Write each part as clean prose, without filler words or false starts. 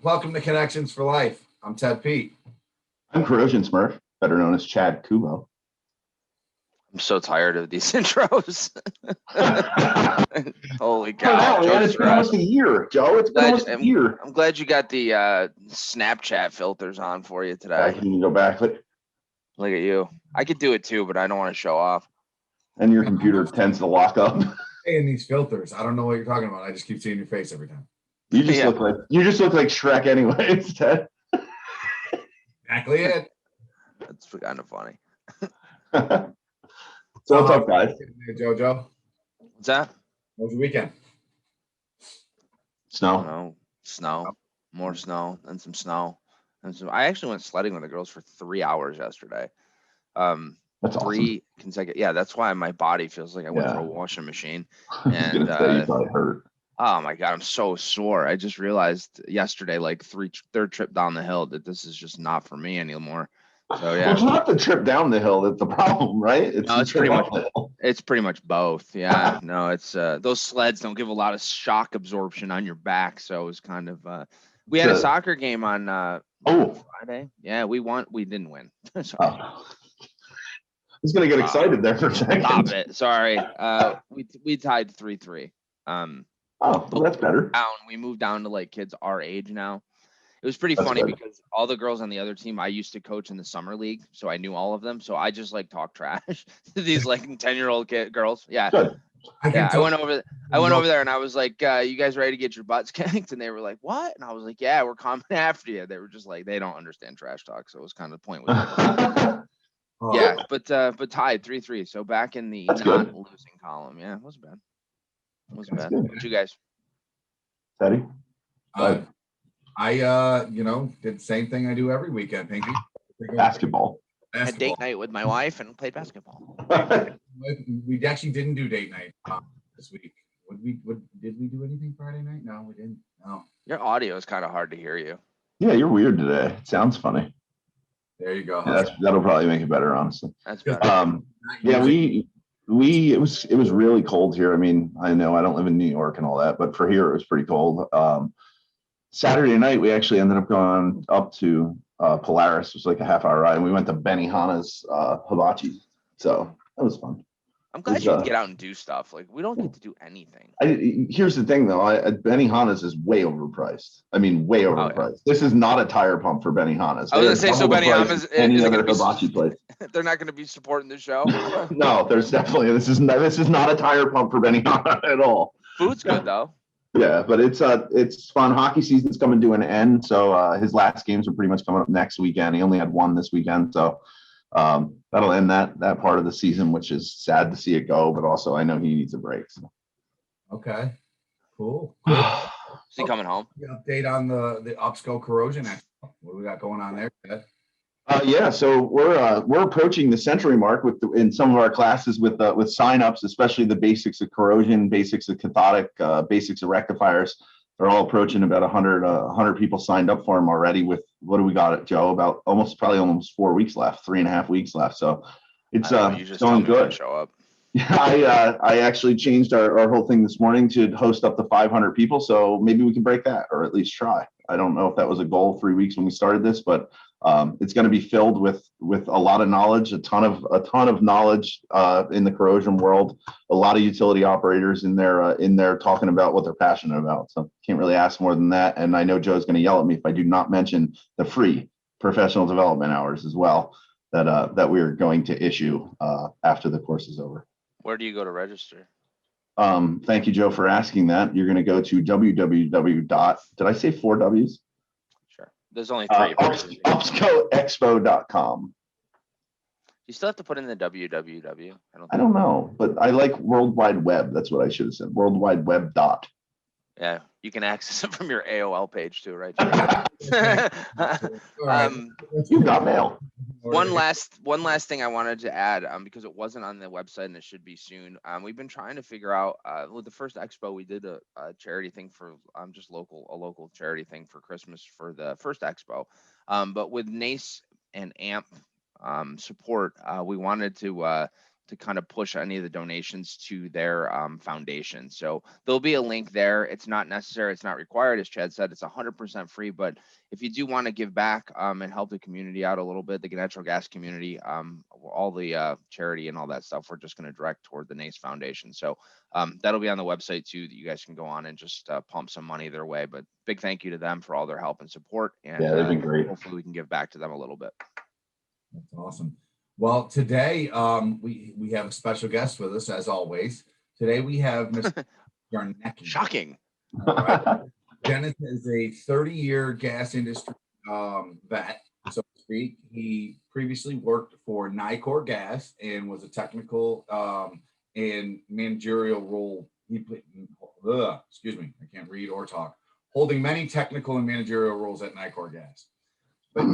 Welcome to Connections for Life. I'm Ted Pete. I'm Corrosion Smurf, better known as Chad Kubo. I'm so tired of these intros. Holy cow. I know, man. It's been almost a year, Joe. It's been almost a year. I'm glad you got the Snapchat filters on for you today. I can go back. Look at you. I could do it too, but I don't want to show off. And your computer tends to lock up. Hey, in these filters, I don't know what you're talking about. I just keep seeing your face every time. You just look like Shrek anyway, Ted. Exactly it. That's kind of funny. So what's up, guys? Hey, Jojo. What's that? What was your weekend? Snow. More snow, and some snow. I actually went sledding with the girls for 3 hours yesterday. That's three consecutive. Yeah, that's why my body feels like I went through a washing machine. And you probably hurt. Oh my God, I'm so sore. I just realized yesterday, like third trip down the hill, that this is just not for me anymore. So yeah, well, it's not the trip down the hill that's the problem, right? It's pretty much both. Yeah, no, it's those sleds don't give a lot of shock absorption on your back, so it was kind of. We had a soccer game on Friday. Yeah, we won. We didn't win. Sorry. I was gonna get excited there for a second. Stop it. Sorry. We tied 3-3. Well, that's better. We moved down to like kids our age now. It was pretty funny because all the girls on the other team I used to coach in the summer league, so I knew all of them. So I just like talk trash to these like 10-year-old girls. Yeah. Good. I went over there and I was like, you guys ready to get your butts kicked? And they were like, what? And I was like, yeah, we're coming after you. They were just like, they don't understand trash talk. So it was kind of the point with it. Yeah, but tied 3-3. So back in the losing column. Yeah, it wasn't bad. What you guys? Teddy? I did the same thing I do every weekend, Pinky. Basketball. Had date night with my wife and played basketball. We actually didn't do date night this week. Did we do anything Friday night? No, we didn't. No. Your audio is kind of hard to hear you. Yeah, you're weird today. It sounds funny. There you go. Yeah, that'll probably make it better, honestly. That's better. Yeah, it was really cold here. I mean, I know I don't live in New York and all that, but for here it was pretty cold. Saturday night we actually ended up going up to Polaris. It was like a half-hour ride, and we went to Benihana's hibachi. So that was fun. I'm glad you get out and do stuff. Like, we don't get to do anything. Here's the thing, though. Benihana's is way overpriced. I mean, way overpriced. Oh, yeah. This is not a tire pump for Benihana's. I was going to say, so Benihana's any other hibachi place. They're not going to be supporting the show? No, there's definitely. This is not a tire pump for Benihana at all. Food's good, though. Yeah, but it's fun. Hockey season's coming to an end, so his last games are pretty much coming up next weekend. He only had one this weekend, so that'll end that part of the season, which is sad to see it go, but also I know he needs a break. So. Okay, cool. Is he coming home? Update on the Upsco Corrosion Expo. What do we got going on there, Ted? Yeah, so we're approaching the century mark in some of our classes with signups, especially the basics of corrosion, basics of cathodic, basics of rectifiers. They're all approaching about 100 people signed up for them already. With what do we got, Joe? About almost 4 weeks left, 3.5 weeks left. So it's going good. Show up. Yeah, I actually changed our whole thing this morning to host up to 500 people. So maybe we can break that, or at least try. I don't know if that was a goal 3 weeks when we started this, but it's going to be filled with a lot of knowledge, a ton of knowledge in the corrosion world. A lot of utility operators in there talking about what they're passionate about. So can't really ask more than that. And I know Joe's going to yell at me if I do not mention the free professional development hours as well that we're going to issue after the course is over. Where do you go to register? Thank you, Joe, for asking that. You're going to go to www. Did I say 4 W's? Sure. There's only 3. Upscoexpo.com. You still have to put in the www. I don't know, but I like World Wide Web. That's what I should have said. World Wide Web . Yeah, you can access it from your AOL page too, right? You got mail. One last thing I wanted to add, because it wasn't on the website and it should be soon. We've been trying to figure out with the first expo, we did a charity thing for just a local charity thing for Christmas for the first expo. But with NACE and AMP support, we wanted to kind of push any of the donations to their foundation. So there'll be a link there. It's not necessary, it's not required. As Chad said, it's 100% free. But if you do want to give back and help the community out a little bit, the natural gas community, all the charity and all that stuff, we're just going to direct toward the NACE Foundation. So that'll be on the website too, that you guys can go on and just pump some money their way. But big thank you to them for all their help and support. And Yeah, they've been great. hopefully we can give back to them a little bit. That's awesome. Well, today we have a special guest with us, as always. Today we have Mr. Jarnecke. Shocking. All right. Dennis is a 30-year gas industry vet, so to speak. He previously worked for Nicor Gas and was a technical and managerial role. He played, excuse me, I can't read or talk. Holding many technical and managerial roles at Nicor Gas. But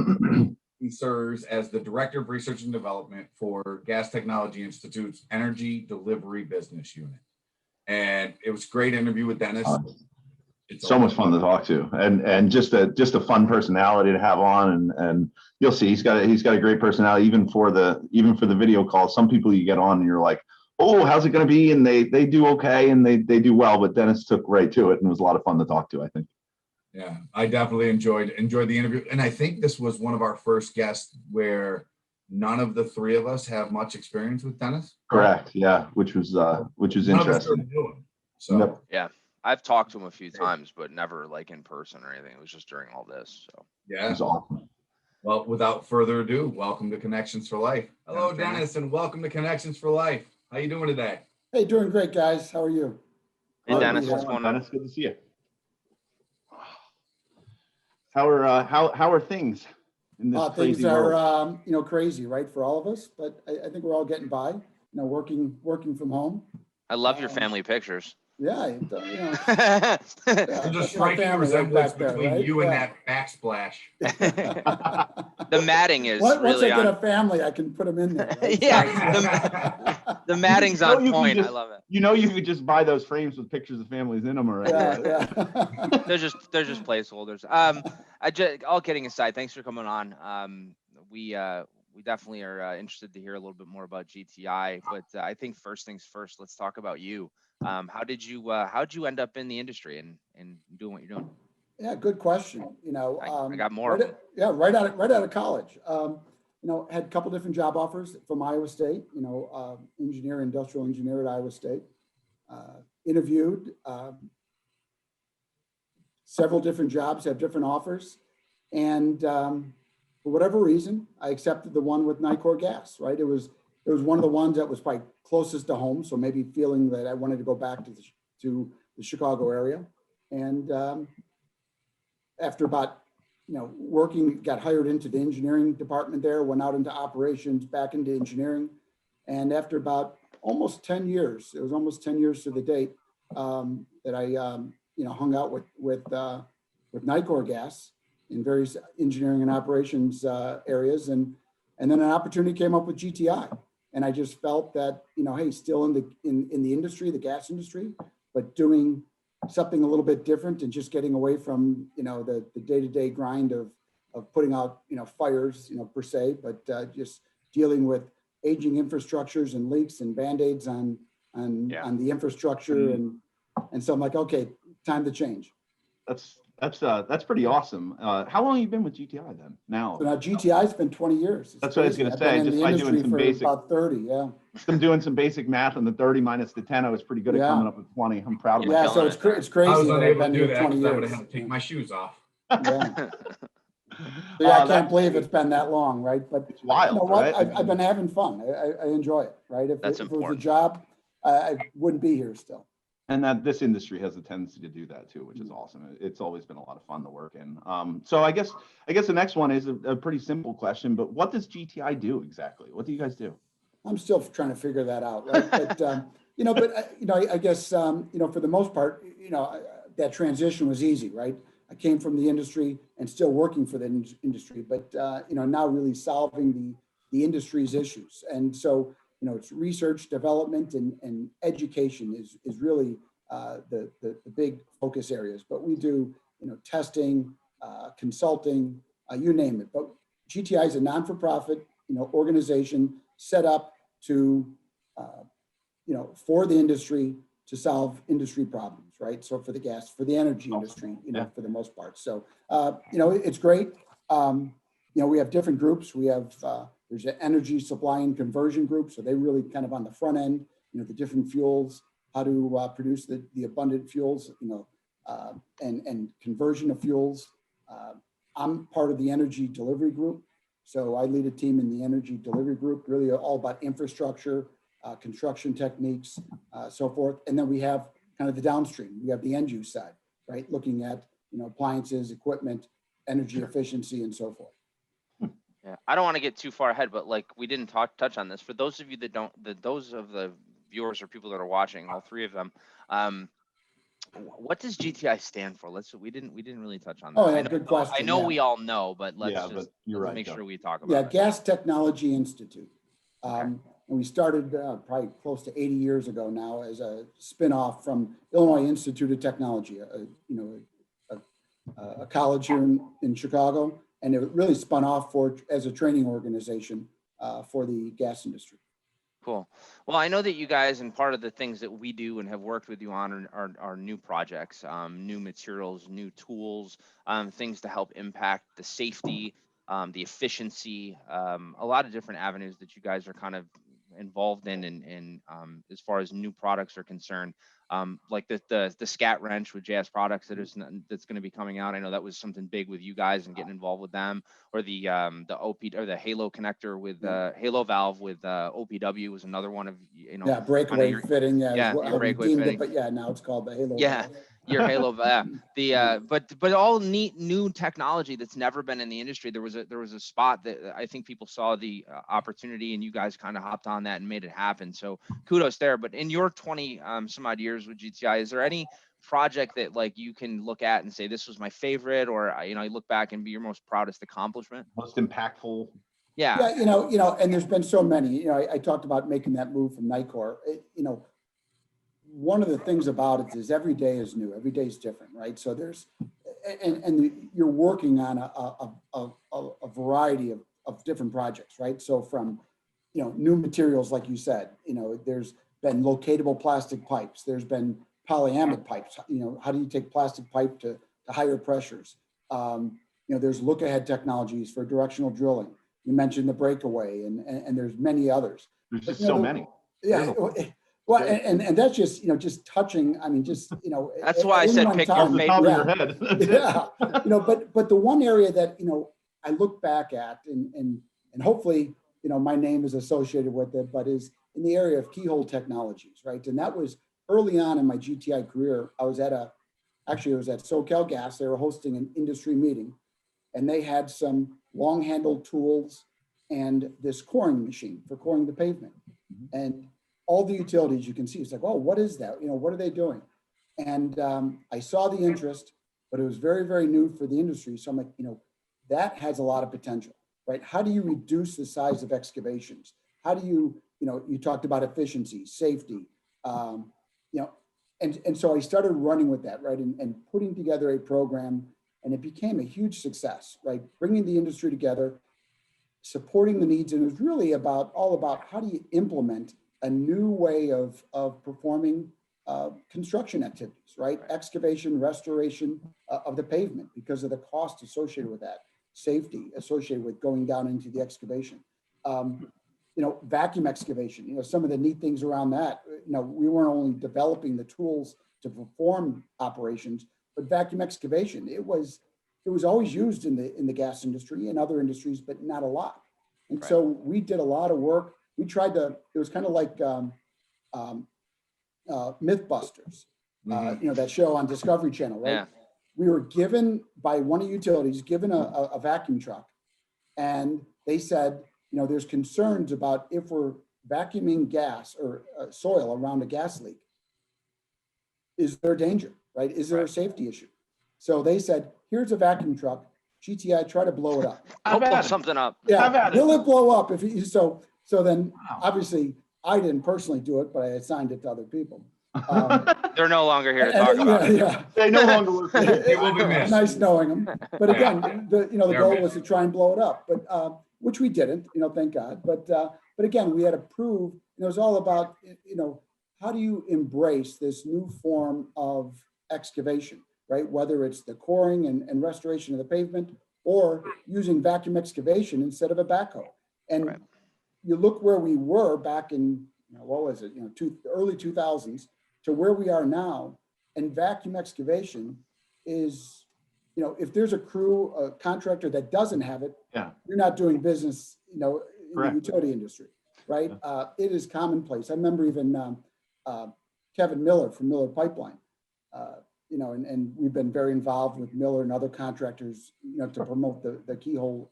he serves as the Director of Research and Development for Gas Technology Institute's Energy Delivery Business Unit. And it was a great interview with Dennis. It's so much fun to talk to, and just a fun personality to have on, and you'll see he's got a great personality even for the video call. Some people you get on and you're like, oh, how's it going to be? And they do okay and they do well, but Dennis took right to it and it was a lot of fun to talk to, I think. Yeah, I definitely enjoyed the interview. And I think this was one of our first guests where none of the three of us have much experience with Dennis. Correct. Yeah, which was interesting. So Yep. Yeah, I've talked to him a few times, but never like in person or anything. It was just during all this. So yeah. It was awesome. Well, without further ado, welcome to Connections for Life. Hello, Dennis, and welcome to Connections for Life. How you doing today? Hey, doing great, guys. How are you? Hey, Dennis, what's going on? Dennis, good to see you. How are things in this crazy Things are world? crazy, right, for all of us, but I think we're all getting by, working from home. I love your family pictures. Yeah, There's a striking resemblance between you and that backsplash. The matting is Once really I get on. a family, I can put them in there. Right? Yeah, the matting's on point. I love it. You could just buy those frames with pictures of families in them already. Yeah. They're just placeholders. All kidding aside, thanks for coming on. We definitely are interested to hear a little bit more about GTI, but I think first things first, let's talk about you. How'd you end up in the industry and doing what you're doing? Yeah, good question. I got more. Right out of college. Had a couple different job offers from Iowa State. Industrial engineer at Iowa State. Interviewed several different jobs, had different offers, and for whatever reason, I accepted the one with Nicor Gas. Right, it was one of the ones that was probably closest to home, so maybe feeling that I wanted to go back to the Chicago area, and after about working, got hired into the engineering department there, went out into operations, back into engineering, and after about almost 10 years, it was almost 10 years to the date that I hung out with Nicor Gas in various engineering and operations areas, and then an opportunity came up with GTI, and I just felt that hey, still in the industry, the gas industry, but doing something a little bit different and just getting away from the day-to-day grind of putting out fires per se, but just dealing with aging infrastructures and leaks and band-aids on the infrastructure, and so I'm like, okay, time to change. That's pretty awesome. How long have you been with GTI then? Now GTI's been 20 years. That's what I was going to say. Just by doing some basic, about 30, yeah. I'm doing some basic math on the 30 minus the 10. I was pretty good at coming up with 20. I'm proud of myself. Yeah, so it's crazy. I was unable to do that 20 because I would years. have had to take my shoes off. Yeah. So I can't believe it's been that long, right? But it's wild, you know what? right? I've been having fun. I enjoy it, right? If it was a job, I wouldn't be here still. And that this industry has a tendency to do that too, which is awesome. It's always been a lot of fun to work in. So I guess the next one is a pretty simple question, but what does GTI do exactly? What do you guys do? I'm still trying to figure that out, right? But I guess for the most part, that transition was easy, right? I came from the industry and still working for the industry, but now really solving the industry's issues. And so it's research, development, and education is really the big focus areas. But we do testing, consulting, you name it. But GTI is a non-for-profit organization set up to for the industry to solve industry problems, right? So for the gas, for the energy industry, for the most part. So, it's great. We have different groups. We have, there's an energy supply and conversion group. So they really kind of on the front end, the different fuels, how to produce the abundant fuels, and conversion of fuels. I'm part of the energy delivery group. So I lead a team in the energy delivery group, really all about infrastructure, construction techniques, so forth. And then we have kind of the downstream. We have the end use side, right? Looking at, appliances, equipment, energy efficiency, and so forth. Yeah, I don't want to get too far ahead, but like we didn't touch on this. For those of you that don't, those of the viewers or people that are watching, all three of them, what does GTI stand for? We didn't really touch on that. Oh, yeah, good question. I know we all know, but let's you're right, make Joe. sure we talk about Yeah, it. Gas Technology Institute. Okay. And we started probably close to 80 years ago now as a spinoff from Illinois Institute of Technology, a college here in Chicago, and it really spun off as a training organization for the gas industry. Cool. Well, I know that you guys, and part of the things that we do and have worked with you on are new projects, new materials, new tools, things to help impact the safety, the efficiency, a lot of different avenues that you guys are kind of involved in, and as far as new products are concerned, like the scat wrench with JS Products that's going to be coming out. I know that was something big with you guys and getting involved with them, or the OP or the Halo connector with Halo valve with OPW was another one of breakaway fitting. Breakaway fitting. But now it's called the Halo. Yeah. Valve. Your Halo, but all neat new technology that's never been in the industry. There was a spot that I think people saw the opportunity, and you guys kind of hopped on that and made it happen. So kudos there. But in your 20 some odd years with GTI, is there any project that like you can look at and say this was my favorite, or you look back and be your most proudest accomplishment, most impactful? Yeah, and there's been so many. I talked about making that move from Nicor. One of the things about it is every day is new, every day is different, right? So there's, and you're working on a variety of different projects, right? So from, new materials, like you said, there's been locatable plastic pipes, there's been polyamide pipes, how do you take plastic pipe to higher pressures? There's look ahead technologies for directional drilling. You mentioned the breakaway and there's many others. There's just so many. Yeah. Well, and that's just, just touching, that's why I said pick your favorite. Yeah. But the one area that, I look back at and hopefully, my name is associated with it, but is in the area of keyhole technologies, right? And that was early on in my GTI career. I was at SoCal Gas. They were hosting an industry meeting, and they had some long handled tools and this coring machine for coring the pavement. And all the utilities you can see, it's like, oh, what is that? What are they doing? And I saw the interest, but it was very, very new for the industry. So I'm like, that has a lot of potential, right? How do you reduce the size of excavations? How do you, you talked about efficiency, safety, and so I started running with that, right? And putting together a program, and it became a huge success, right? Bringing the industry together, supporting the needs. And it was really all about how do you implement a new way of performing construction activities, right? Excavation, restoration of the pavement because of the cost associated with that, safety associated with going down into the excavation. Vacuum excavation, some of the neat things around that, we weren't only developing the tools to perform operations, but vacuum excavation, it was always used in the gas industry and other industries, but not a lot. And Right. So we did a lot of work. We tried it was kind of like Mythbusters, that show on Discovery Channel, right? Yeah. We were given by one of the utilities, a vacuum truck, and they said, there's concerns about if we're vacuuming gas or soil around a gas leak, is there danger, right? Is there a safety issue? So they said, here's a vacuum truck, GTI, try to blow it up. I'll blow something up. Yeah, will it blow up? So then obviously I didn't personally do it, but I assigned it to other people. They're no longer here to talk about it. Yeah. They no longer work. They will be missed. Nice knowing them. But again, the goal was to try and blow it up, but which we didn't, thank God. But again, we had to prove, it was all about, how do you embrace this new form of excavation, right? Whether it's the coring and restoration of the pavement or using vacuum excavation instead of a backhoe. And Right. you look where we were back in, what was it, early 2000s to where we are now, and vacuum excavation is, if there's a crew, a contractor that doesn't have it, Yeah. you're not doing business, in Correct. the utility industry, right? It is commonplace. I remember even Kevin Miller from Miller Pipeline, and we've been very involved with Miller and other contractors, to promote the keyhole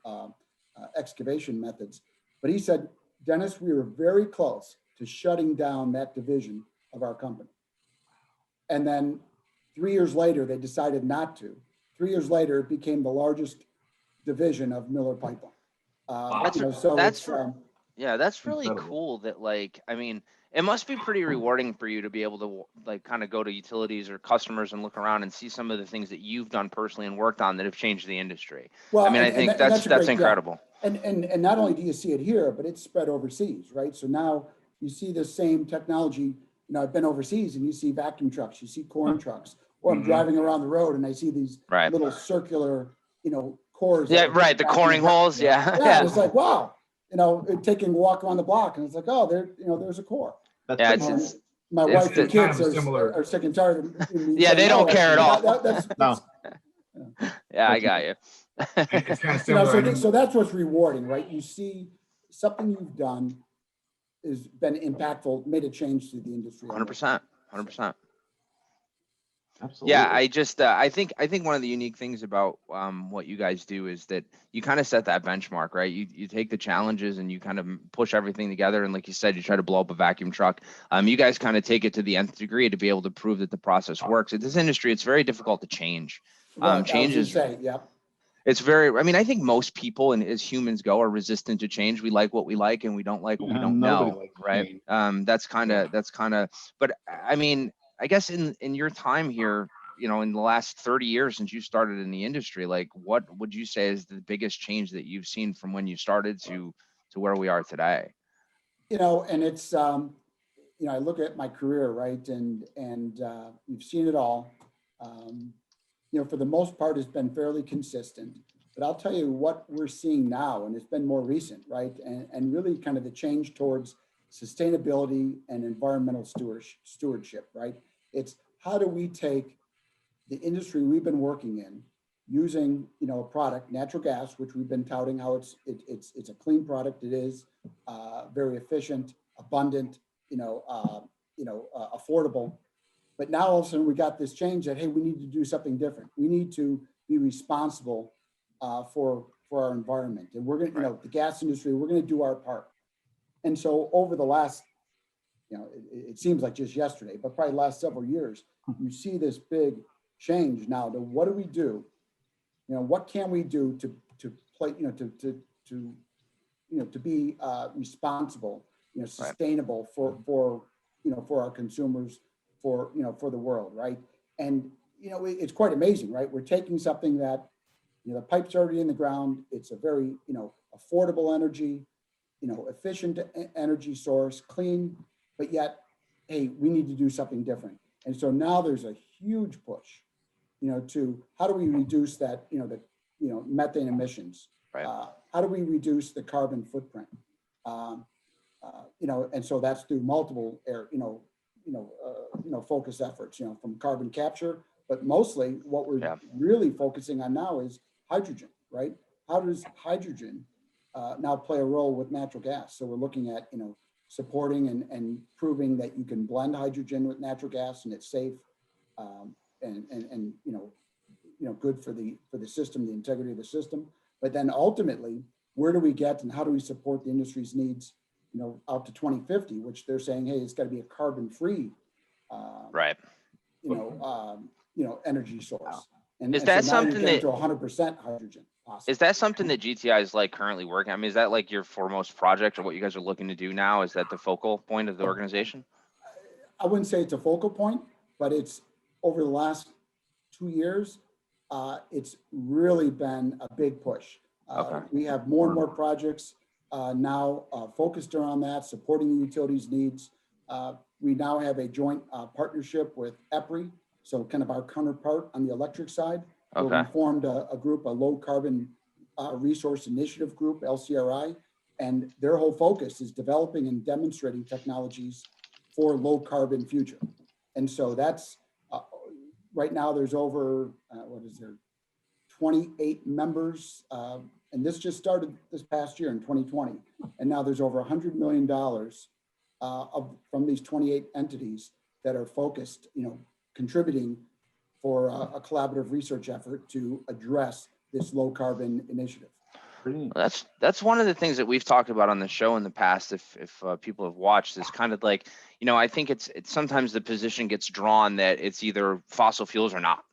excavation methods. But he said, Dennis, we were very close to shutting down that division of our company. And then 3 years later, they decided not to. 3 years later, it became the largest division of Miller Pipeline. Yeah, that's really Incredible. cool that, I mean, it must be pretty rewarding for you to be able to kind of go to utilities or customers and look around and see some of the things that you've done personally and worked on that have changed the industry. Well, I mean, I think that's incredible. And not only do you see it here, but it's spread overseas, right? So now you see the same technology. I've been overseas and you see vacuum trucks, you see corn trucks, or I'm driving around the road and I see these little circular, cores. Yeah, right. The coring holes. Yeah. Yeah. It's like, wow, taking a walk around the block and it's like, oh, there's a core. Yeah, it's my wife and kind kids of similar. are sick and tired of me Yeah, they don't care at all. No. Yeah, I got you. It's kind of similar. So that's what's rewarding, right? You see something you've done has been impactful, made a change to the industry. 100%. Absolutely. Yeah, I think one of the unique things about what you guys do is that you kind of set that benchmark, right? You take the challenges and you kind of push everything together, and like you said, you try to blow up a vacuum truck. You guys kind of take it to the nth degree to be able to prove that the process works. In this industry, it's very difficult to change. Change is It's very, I mean, I think most people and as humans go are resistant to change. We like what we like and we don't like what we don't know, right? That's kind of, but I mean, I guess in your time here, in the last 30 years since you started in the industry, what would you say is the biggest change that you've seen from when you started to where we are today? And it's, I look at my career, right? And you've seen it all. For the most part, it's been fairly consistent. But I'll tell you what we're seeing now, and it's been more recent, right? And really kind of the change towards sustainability and environmental stewardship, right? It's how do we take the industry we've been working in using, a product, natural gas, which we've been touting how it's a clean product. It is very efficient, abundant, affordable. But now all of a sudden we got this change that, hey, we need to do something different. We need to be responsible for our environment. And we're going to, the gas industry, we're going to do our part. And so over the last, it seems like just yesterday, but probably last several years, you see this big change now to what do we do? What can we do to play, to be responsible, sustainable for our consumers, for the world, right? And it's quite amazing, right? We're taking something that the pipe's already in the ground. It's a very affordable energy, efficient energy source, clean, but yet, hey, we need to do something different. And so now there's a huge push, to how do we reduce that, methane emissions? Right. How do we reduce the carbon footprint? And so that's through multiple focus efforts, from carbon capture, but mostly what we're really focusing on now is hydrogen, right? How does hydrogen now play a role with natural gas? So we're looking at, supporting and proving that you can blend hydrogen with natural gas and it's safe and good for the system, the integrity of the system. But then ultimately, where do we get and how do we support the industry's needs, out to 2050, which they're saying, hey, it's got to be a carbon-free, energy source. And is that something that to 100% hydrogen? Possible. Is that something that GTI is currently working? I mean, is that your foremost project or what you guys are looking to do now? Is that the focal point of the organization? I wouldn't say it's a focal point, but it's over the last 2 years, it's really been a big push. We have more and more projects now focused around that, supporting the utilities needs. We now have a joint partnership with EPRI, so kind of our counterpart on the electric side. Where Okay. we formed a group, a low carbon resource initiative group, LCRI, and their whole focus is developing and demonstrating technologies for low carbon future. And so that's right now there's over, 28 members. And this just started this past year in 2020. And now there's over $100 million from these 28 entities that are focused, contributing for a collaborative research effort to address this low carbon initiative. That's one of the things that we've talked about on the show in the past. If people have watched, is kind of like, I think it's sometimes the position gets drawn that it's either fossil fuels or not,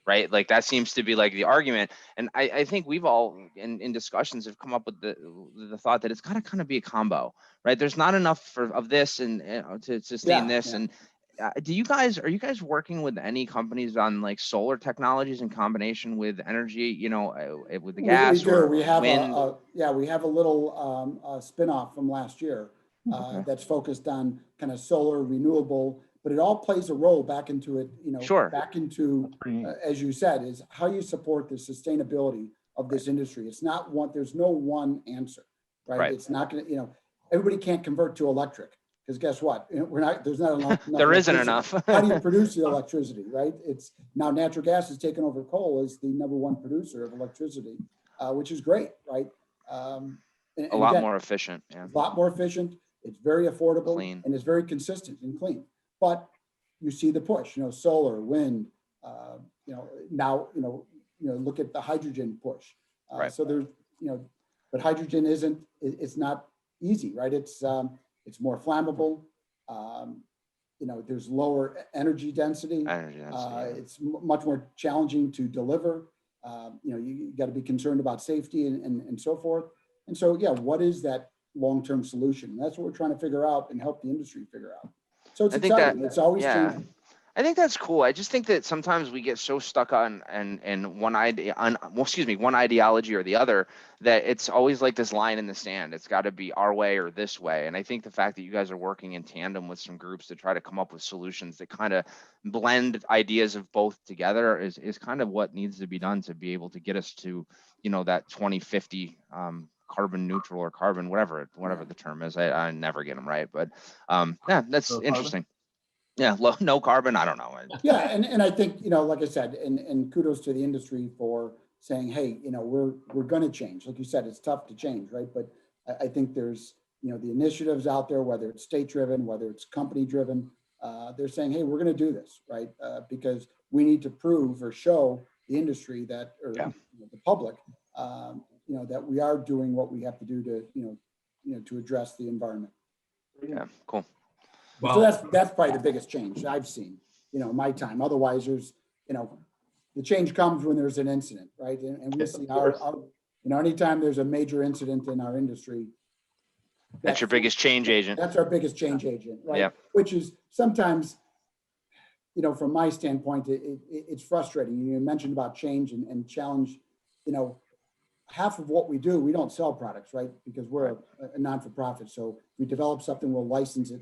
right? Like that seems to be like the argument. And I think we've all in discussions have come up with the thought that it's got to kind of be a combo, right? There's not enough of this and to sustain this. Yeah. And are you guys working with any companies on like solar technologies in combination with energy, with the gas? We do. Or We have wind? we have a little spin-off from last year Okay. that's focused on kind of solar renewable, but it all plays a role back into it, Sure. back into, as you said, is how you support the sustainability of this industry. It's not there's no one answer, right? Right. It's not going to, everybody can't convert to electric. Because guess what? There's not enough. There isn't electricity. enough. How do you produce the electricity, right? It's now natural gas has taken over coal as the #1 producer of electricity, which is great, right? A lot more efficient. Yeah. A lot more efficient. It's very affordable, Clean. and it's very consistent and clean. But you see the push, solar, wind, now, look at the hydrogen push. Right. So there's, but hydrogen it's not easy, right? It's more flammable. There's lower energy density. It's much more challenging to deliver. You got to be concerned about safety and so forth. And so, what is that long-term solution? And that's what we're trying to figure out and help the industry figure out. So it's exciting. It's always changing. I think that's cool. I just think that sometimes we get so stuck on one ideology or the other that it's always like this line in the sand. It's got to be our way or this way. And I think the fact that you guys are working in tandem with some groups to try to come up with solutions that kind of blend ideas of both together is kind of what needs to be done to be able to get us to, that 2050 carbon neutral or carbon, whatever the term is. I never get them right, but that's interesting. Yeah, no carbon. I don't know. Yeah, and I think like I said, and kudos to the industry for saying, hey, we're going to change. Like you said, it's tough to change, right? But I think there's the initiatives out there, whether it's state driven, whether it's company driven. They're saying, hey, we're going to do this, right? Because we need to prove or show the industry that, or the public, that we are doing what we have to do to to address the environment. Yeah, cool. Well, so that's probably the biggest change I've seen, in my time. Otherwise, there's, the change comes when there's an incident, right? And we see anytime there's a major incident in our industry, that's your biggest change agent. That's our biggest change agent, right? Yeah. Which is sometimes, from my standpoint, it's frustrating. You mentioned about change and challenge, half of what we do, we don't sell products, right? Because we're a non-for-profit. So we develop something, we'll license it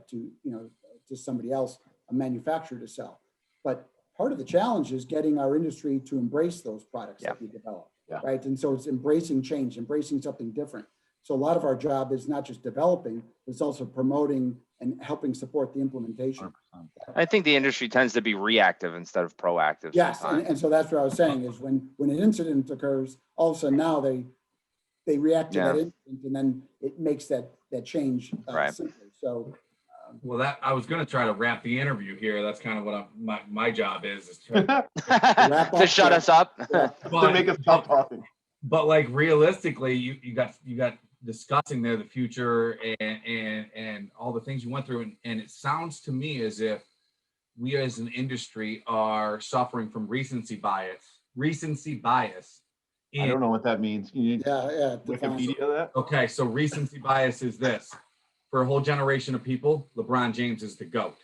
to somebody else, a manufacturer to sell. But part of the challenge is getting our industry to embrace those products that we develop, right? And so it's embracing change, embracing something different. So a lot of our job is not just developing, it's also promoting and helping support the implementation. 100%. I think the industry tends to be reactive instead of proactive. Yes, and so that's what I was saying is when an incident occurs, all of a sudden now they react to that incident, and then it makes that change simpler. So. Well, that I was going to try to wrap the interview here. That's kind of what my job is to to shut us up. To make us stop talking. But like realistically, you got discussing there the future and all the things you went through, and it sounds to me as if we as an industry are suffering from recency bias. I don't know what that means. Can you Wikipedia that? Okay, so recency bias is this. For a whole generation of people, LeBron James is the GOAT.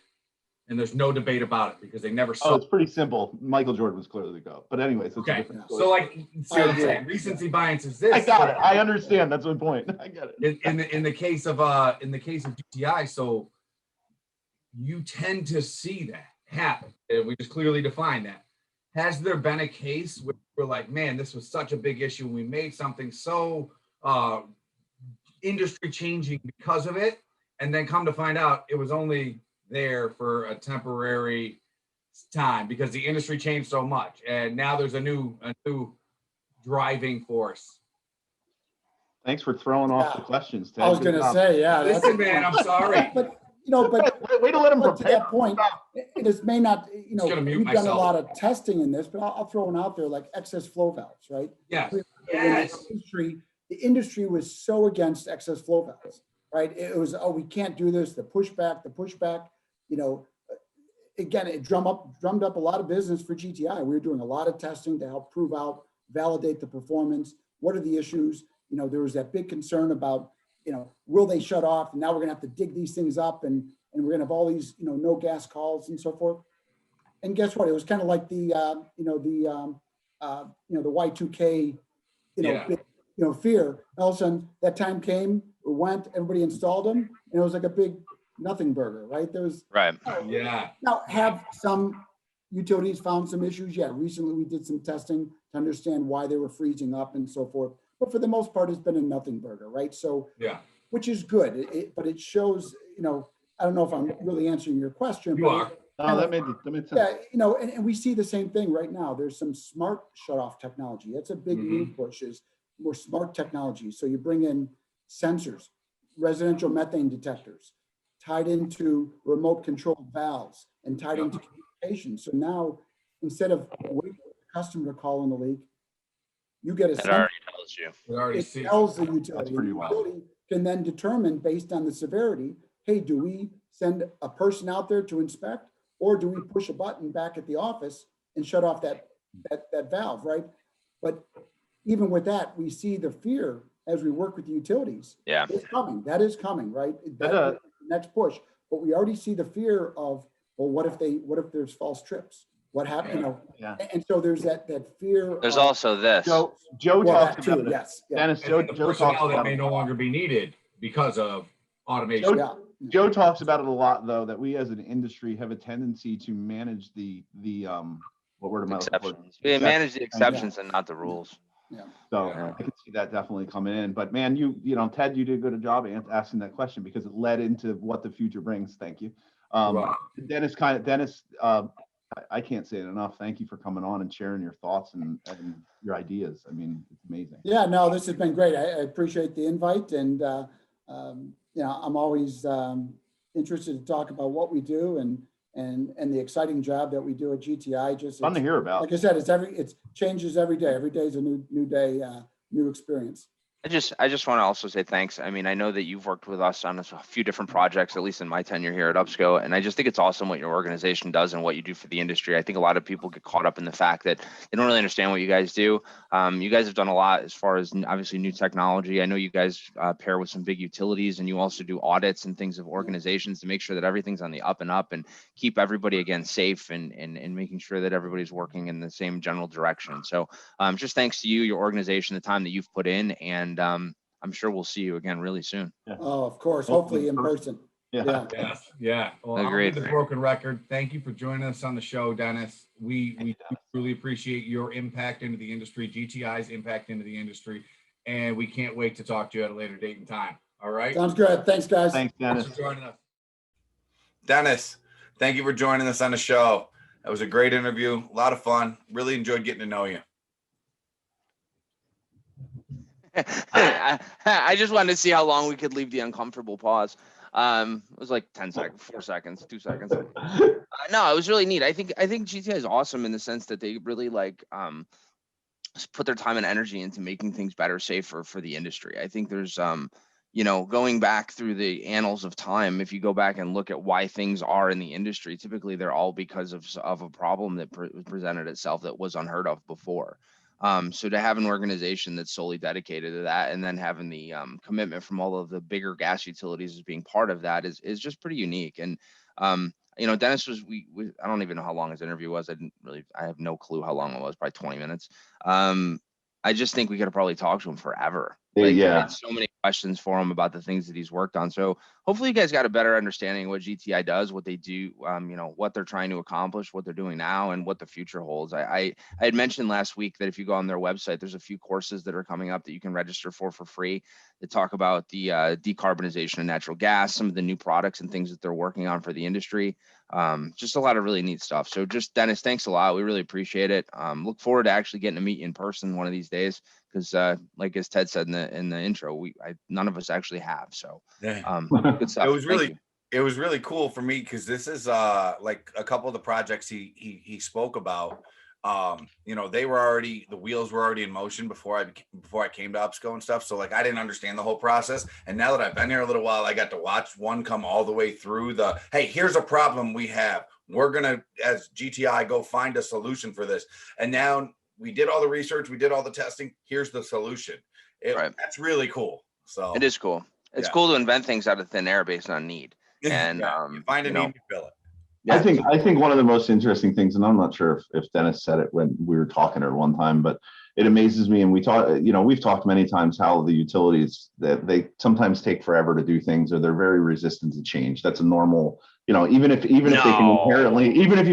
And there's no debate about it because they never saw. Oh, it's pretty simple. Michael Jordan was clearly the GOAT. But anyways, it's a different story. So like, see what I'm saying? Recency bias is this. I got it. I understand. That's my point. I get it. In the case of GTI, so you tend to see that happen. And we just clearly define that. Has there been a case where we're like, man, this was such a big issue, and we made something so industry changing because of it, and then come to find out it was only there for a temporary time because the industry changed so much, and now there's a new driving force? Thanks for throwing off the questions, Ted. I was Good going to job. say, yeah. Listen, man, I'm sorry. But, you know, but Way to let him but to prepare. that point, this may not, you know, Just gonna mute we've done a myself. lot of testing in this, but I'll throw one out there, like excess flow valves, right? Yes. When Yes. the industry was so against excess flow valves, right? It was, oh, we can't do this, the pushback, you know, again, it drummed up a lot of business for GTI. We were doing a lot of testing to help prove out, validate the performance. What are the issues? You know, there was that big concern about, you know, will they shut off? And now we're gonna have to dig these things up, and we're gonna have all these, you know, no gas calls and so forth. And guess what? It was kind of like the Y2K, Yeah. big, fear. All of a sudden, that time came, we went, everybody installed them, and it was like a big nothing burger, right? There was Right. Yeah. now, have some utilities found some issues? Yeah, recently we did some testing to understand why they were freezing up and so forth. But for the most part, it's been a nothing burger, right? So, Yeah. which is good, but it shows, I don't know if I'm really answering your question. You but are. No, that made sense. Yeah, and we see the same thing right now. There's some smart shut-off technology. That's a big new push, is more smart technology. So you bring in sensors, residential methane detectors, tied into remote controlled valves and tied into communication. So now, instead of waiting for the customer to call in the leak, you get a That sensor. already tells you. It already It sees. tells the utility. That's pretty The wild. utility can then determine, based on the severity, hey, do we send a person out there to inspect, or do we push a button back at the office and shut off that valve, right? But even with that, we see the fear as we work with the utilities. Yeah. It's coming. That is coming, right? That's uh, the next push. But we already see the fear of, well, what if there's false trips? What happened? Yeah. And so there's that fear. There's of, also this. Joe well, talks that too, about it. yes. Yeah. Dennis, And then the Joe talks personnel that about may it. no longer be needed because of automation. Yeah. Joe talks about it a lot, though, that we as an industry have a tendency to manage the what word am I looking for? Exceptions. We manage the exceptions and not the rules. Yeah. So Yeah. I can see that definitely coming in. But man, Ted, you did a good job asking that question because it led into what the future brings. Thank you. Wow. Dennis, I can't say it enough. Thank you for coming on and sharing your thoughts and your ideas. I mean, it's amazing. Yeah, no, this has been great. I appreciate the invite, and I'm always interested to talk about what we do and the exciting job that we do at GTI. Just Fun to hear about. like I said, it changes every day. Every day is a new day, new experience. I just want to also say thanks. I mean, I know that you've worked with us on a few different projects, at least in my tenure here at Upsco, and I just think it's awesome what your organization does and what you do for the industry. I think a lot of people get caught up in the fact that they don't really understand what you guys do. You guys have done a lot as far as obviously new technology. I know you guys pair with some big utilities, and you also do audits and things of organizations to make sure that everything's on the up and up and keep everybody, again, safe and making sure that everybody's working in the same general direction. So just thanks to you, your organization, the time that you've put in, and I'm sure we'll see you again really soon. Yeah. Oh, of course, hopefully in person. Yeah. Yes. Yeah. Well, Agreed. I'll be the broken record. Thank you for joining us on the show, Dennis. We truly appreciate your impact into the industry, GTI's impact into the industry, and we can't wait to talk to you at a later date and time. All right. Sounds good. Thanks, guys. Thanks, Dennis. Thanks for joining us. Dennis, thank you for joining us on the show. That was a great interview. A lot of fun. Really enjoyed getting to know you. I just wanted to see how long we could leave the uncomfortable pause. It was like 10 seconds, 4 seconds, 2 seconds. No, it was really neat. I think GTI is awesome in the sense that they really put their time and energy into making things better, safer for the industry. I think there's going back through the annals of time, if you go back and look at why things are in the industry, typically they're all because of a problem that presented itself that was unheard of before. So to have an organization that's solely dedicated to that, and then having the commitment from all of the bigger gas utilities as being part of that is just pretty unique. And Dennis was I don't even know how long his interview was. I have no clue how long it was, probably 20 minutes. I just think we could have probably talked to him forever. He had so many questions for him about the things that he's worked on. So hopefully you guys got a better understanding of what GTI does, what they do, what they're trying to accomplish, what they're doing now, and what the future holds. I had mentioned last week that if you go on their website, there's a few courses that are coming up that you can register for free that talk about the decarbonization of natural gas, some of the new products and things that they're working on for the industry. Just a lot of really neat stuff. So just Dennis, thanks a lot. We really appreciate it. Look forward to actually getting to meet you in person one of these days. Because like as Ted said in the intro, none of us actually have. So good stuff. It was really cool for me because this is like a couple of the projects he spoke about. The wheels were already in motion before I came to Upsco and stuff. So like I didn't understand the whole process. And now that I've been here a little while, I got to watch one come all the way through hey, here's a problem we have. We're gonna, as GTI, go find a solution for this. And now we did all the research, we did all the testing. Here's the solution. That's really cool. So it is cool. It's cool to invent things out of thin air based on need. And you find a need, you fill it. Yeah. I think one of the most interesting things, and I'm not sure if Dennis said it when we were talking at one time, but it amazes me. And we've talked many times how the utilities, that they sometimes take forever to do things, or they're very resistant to change. That's a normal, even if you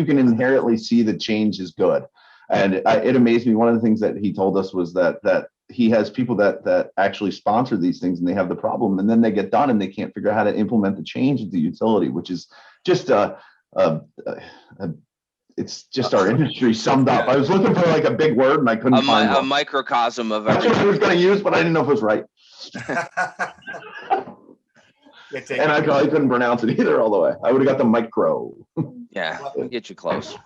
can inherently see that change is good. And it amazed me. One of the things that he told us was that he has people that actually sponsor these things, and they have the problem, and then they get done and they can't figure out how to implement the change at the utility, which is just it's just our industry summed up. I was looking for like a big word and I couldn't find a microcosm of everything. That's what I was going to use, but I didn't know if it was right. And I probably couldn't pronounce it either all the way. I would have got the micro. Yeah, we'll get you close.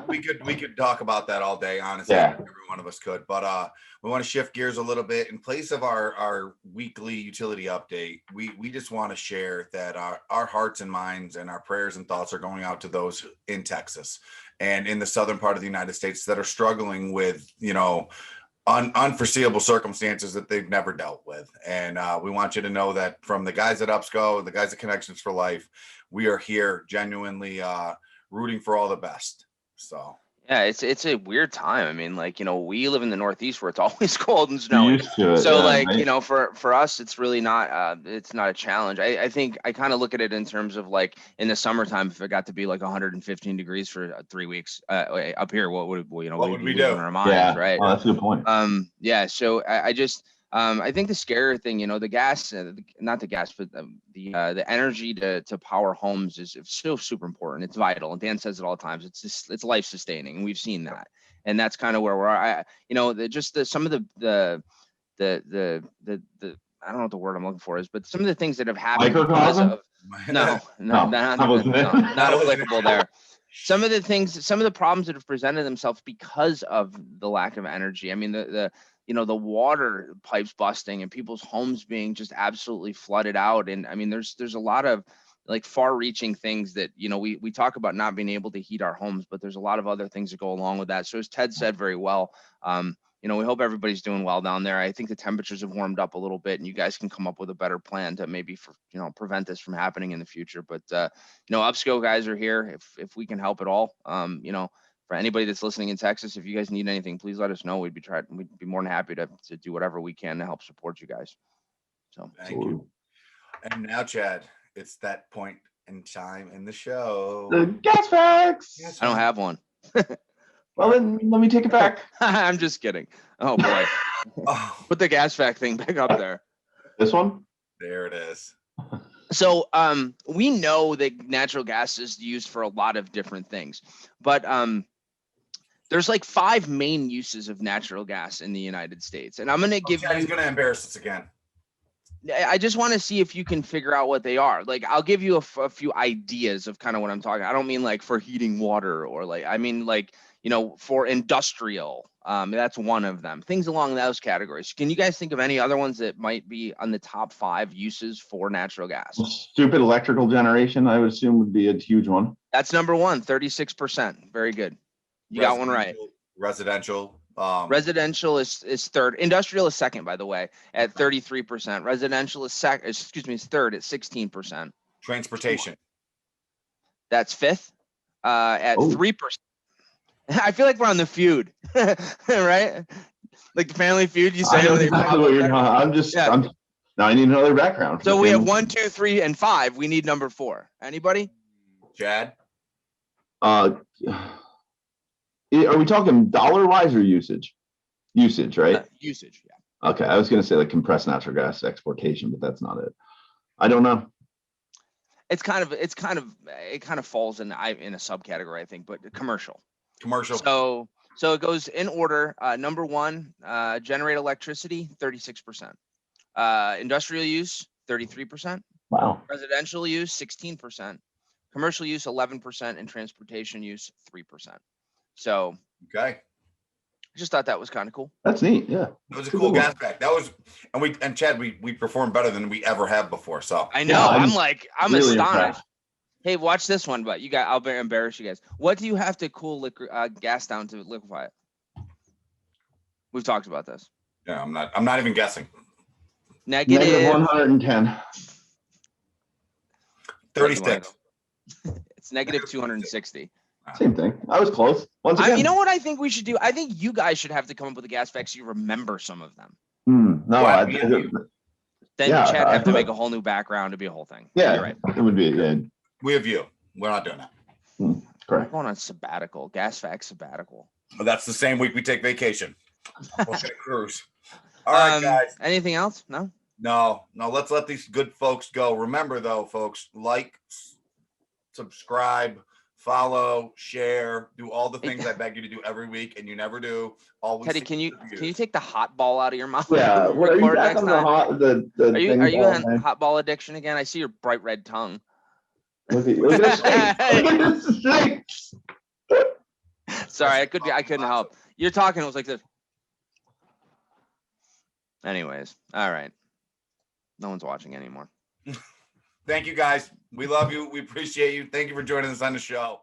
we could talk about that all day, honestly. Yeah. Every one of us could, but we want to shift gears a little bit. In place of our weekly utility update, we just want to share that our hearts and minds and our prayers and thoughts are going out to those in Texas and in the southern part of the United States that are struggling with unforeseeable circumstances that they've never dealt with. And we want you to know that from the guys at Upsco, the guys at Connections for Life, we are here genuinely rooting for all the best. So yeah, it's a weird time. I mean, we live in the Northeast where it's always cold and snowy. Used to it, So right? for us, it's really not it's not a challenge. I think I kind of look at it in terms of like in the summertime, if it got to be like 115 degrees for 3 weeks up here, what would we do in our minds, right? Well, that's a good point. So I think the scary thing, the gas, not the gas, but the energy to power homes is so super important. It's vital. And Dan says it all the times. It's life sustaining. And we've seen that. And that's kind of where we're at. Some of the I don't know what the word I'm looking for is, but some of the things that have happened because of, not applicable there. Some of the problems that have presented themselves because of the lack of energy. I mean, the water pipes busting and people's homes being just absolutely flooded out. And I mean, there's a lot of like far reaching things that, we talk about not being able to heat our homes, but there's a lot of other things that go along with that. So as Ted said very well, we hope everybody's doing well down there. I think the temperatures have warmed up a little bit and you guys can come up with a better plan to maybe prevent this from happening in the future. But, Upsco guys are here if we can help at all. For anybody that's listening in Texas, if you guys need anything, please let us know. We'd be more than happy to do whatever we can to help support you guys. So thank you. And now, Chad, it's that point in time in the show. The gas facts. I don't have one. Well, then let me take it back. I'm just kidding. Oh boy. Put the gas fact thing back up there. This one? There it is. So we know that natural gas is used for a lot of different things, but there's like 5 main uses of natural gas in the United States. And I'm going to give you. He's going to embarrass us again. I just want to see if you can figure out what they are. Like, I'll give you a few ideas of kind of what I'm talking. I don't mean like for heating water or I mean like, for industrial. That's one of them. Things along those categories. Can you guys think of any other ones that might be on the top 5 uses for natural gas? Stupid electrical generation, I would assume, would be a huge one. That's number 1, 36%. Very good. You got one right. Residential. Residential is third. Industrial is second, by the way, at 33%. Residential is third at 16%. Transportation. That's fifth at 3%. I feel like we're on The Feud, right? Like the Family Feud. You say exactly what you're talking. Now I need another background. for So the we have family. 1, 2, 3, and 5. We need number 4. Anybody? Chad? Are we talking dollar wise or usage? Usage, right? Usage. Yeah. Okay, I was gonna say like compressed natural gas exportation, but that's not it. I don't know. It kind of falls in a subcategory, I think, but commercial. Commercial. So it goes in order. Number 1, generate electricity, 36%. Industrial use, 33%. Wow. Residential use, 16%. Commercial use, 11%, and transportation use, 3%. So Okay. I just thought that was kind of cool. That's neat. Yeah. It was a cool gas pack. That was, and Chad, we performed better than we ever have before. So I know. Yeah, I'm really astonished. impressed. Hey, watch this one, but I'll embarrass you guys. What do you have to cool gas down to liquefy it? We've talked about this. yeah, I'm not even guessing. Negative 110. 36. It's negative 260. Same thing. I was close. Once again. You know what I think we should do? I think you guys should have to come up with a gas facts. You remember some of them. No, Well, Then Yeah, Chad have to I- make a whole new background to be a whole thing. yeah, You're right. it would be. Yeah, We have you. We're not doing that. We're correct. going on sabbatical. Gas facts sabbatical. But that's the same week we take vacation. We'll take a cruise. All right, guys. Anything else? No. No, let's let these good folks go. Remember though, folks, like, subscribe, follow, share, do all the things I beg you to do every week, and you never do. Always. Teddy, can you take the hot ball out of your mouth? Yeah. What are you Record back next on the time? hot? The Are you ball, on man? hot ball addiction again? I see your bright red tongue. Look at this thing. Look at this thing. Sorry, I couldn't help. You're talking. It was like this. Anyways, all right. No one's watching anymore. Thank you, guys. We love you. We appreciate you. Thank you for joining us on the show.